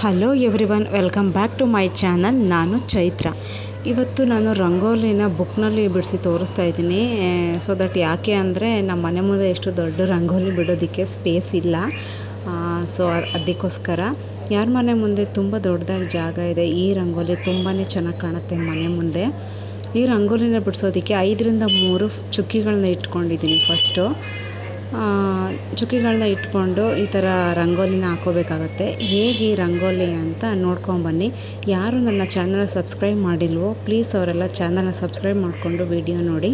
Hello everyone, welcome back to my channel. ನಾನು ಚೈತ್ರ. ಇವತ್ತು ನಾನು ರಂಗೋಲಿನ ಬುಕ್ನಲ್ಲಿ ಬಿಡಿಸಿ ತೋರಿಸ್ತಾ ಇದ್ದೀನಿ. ಸೊ ದಟ್ ಯಾಕೆ ಅಂದರೆ ನಮ್ಮ ಮನೆ ಮುಂದೆ ಎಷ್ಟು ದೊಡ್ಡ ರಂಗೋಲಿ ಬಿಡೋದಕ್ಕೆ ಸ್ಪೇಸ್ ಇಲ್ಲ. ಸೊ ಅದಕ್ಕೋಸ್ಕರ ಯಾರ ಮನೆ ಮುಂದೆ ತುಂಬ ದೊಡ್ಡದಾಗಿ ಜಾಗ ಇದೆ, ಈ ರಂಗೋಲಿ ತುಂಬಾ ಚೆನ್ನಾಗಿ ಕಾಣುತ್ತೆ ಮನೆ ಮುಂದೆ. ಈ ರಂಗೋಲಿನ ಬಿಡಿಸೋದಕ್ಕೆ 5ರಿಂದ 3 ಚುಕ್ಕಿಗಳನ್ನ ಇಟ್ಕೊಂಡಿದ್ದೀನಿ. ಫಸ್ಟು ಚುಕ್ಕಿಗಳನ್ನ ಇಟ್ಕೊಂಡು ಈ ಥರ ರಂಗೋಲಿನ ಹಾಕೋಬೇಕಾಗತ್ತೆ. ಹೇಗೆ ಈ ರಂಗೋಲಿ ಅಂತ ನೋಡ್ಕೊಂಬನ್ನಿ. ಯಾರು ನನ್ನ ಚಾನಲ್ ಸಬ್ಸ್ಕ್ರೈಬ್ ಮಾಡಿಲ್ವೋ ಪ್ಲೀಸ್ ಅವರೆಲ್ಲ ಚಾನಲ್ನ ಸಬ್ಸ್ಕ್ರೈಬ್ ಮಾಡಿಕೊಂಡು ವಿಡಿಯೋ ನೋಡಿ.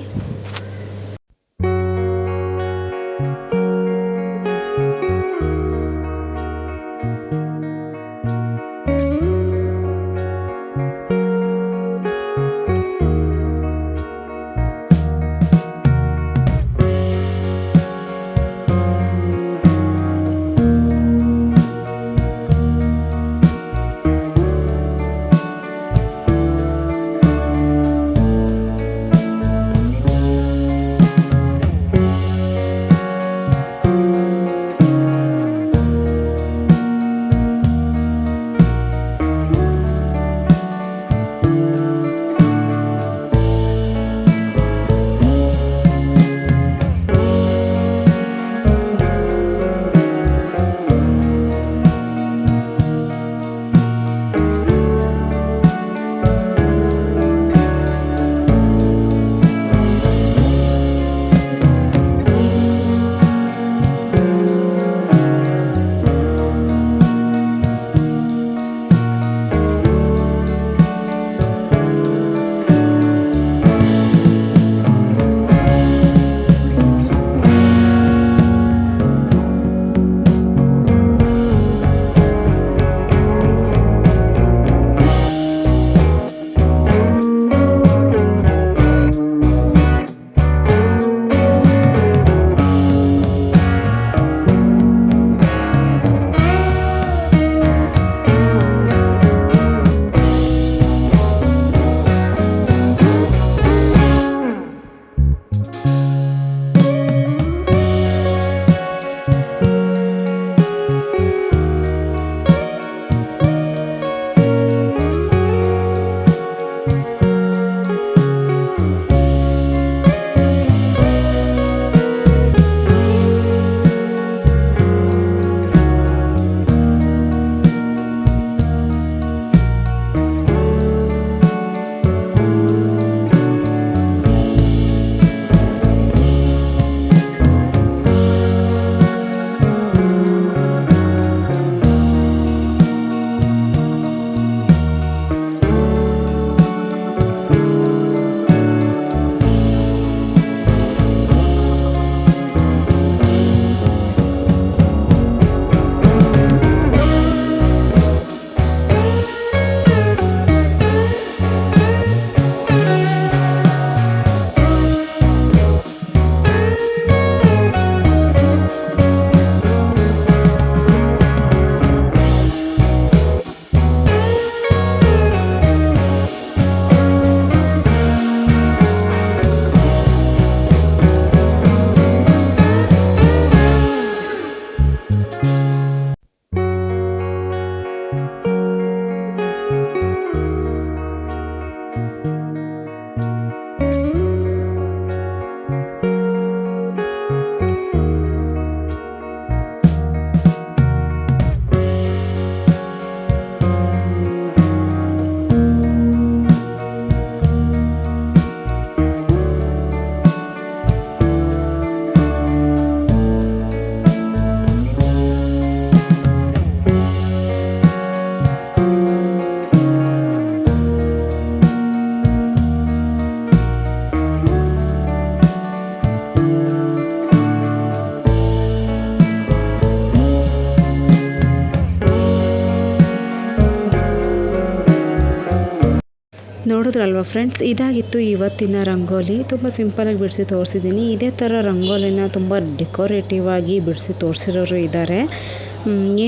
ನೋಡಿದ್ರಲ್ವ ಫ್ರೆಂಡ್ಸ್, ಇದಾಗಿತ್ತು ಇವತ್ತಿನ ರಂಗೋಲಿ. ತುಂಬ ಸಿಂಪಲಾಗಿ ಬಿಡಿಸಿ ತೋರಿಸಿದ್ದೀನಿ. ಇದೇ ಥರ ರಂಗೋಲಿನ ತುಂಬ ಡೆಕೋರೇಟಿವ್ ಆಗಿ ಬಿಡಿಸಿ ತೋರಿಸಿರೋರು ಇದ್ದಾರೆ.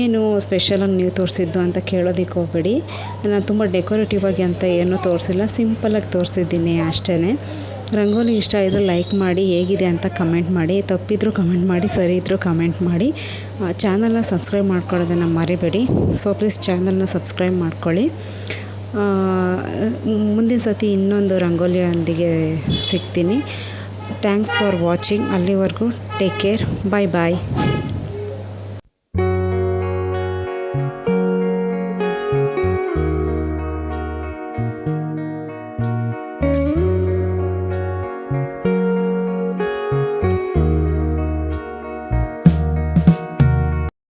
ಏನು ಸ್ಪೆಷಲಾಗಿ ನೀವು ತೋರಿಸಿದ್ದು ಅಂತ ಕೇಳೋದಕ್ಕೆ ಹೋಗಬೇಡಿ. ನಾನು ತುಂಬ ಡೆಕೋರೇಟಿವ್ ಆಗಿ ಅಂತ ಏನೂ ತೋರಿಸಿಲ್ಲ, ಸಿಂಪಲಾಗಿ ತೋರಿಸಿದ್ದೀನಿ ಅಷ್ಟೇ. ರಂಗೋಲಿ ಇಷ್ಟ ಇದ್ದರೆ ಲೈಕ್ ಮಾಡಿ, ಹೇಗಿದೆ ಅಂತ ಕಮೆಂಟ್ ಮಾಡಿ, ತಪ್ಪಿದ್ರೂ ಕಮೆಂಟ್ ಮಾಡಿ, ಸರಿ ಇದ್ದರೂ ಕಮೆಂಟ್ ಮಾಡಿ. ಚಾನಲ್ನ ಸಬ್ಸ್ಕ್ರೈಬ್ ಮಾಡ್ಕೊಳ್ಳೋದನ್ನು ಮರಿಬೇಡಿ. ಸೊ ಪ್ಲೀಸ್ ಚಾನಲ್ನ ಸಬ್ಸ್ಕ್ರೈಬ್ ಮಾಡ್ಕೊಳ್ಳಿ. ಮುಂದಿನ ಸತಿ ಇನ್ನೊಂದು ರಂಗೋಲಿಯೊಂದಿಗೆ ಸಿಗ್ತೀನಿ. Thanks for watching. ಅಲ್ಲಿವರೆಗೂ ಟೇಕ್ ಕೇರ್. ಬಾಯ್ ಬಾಯ್.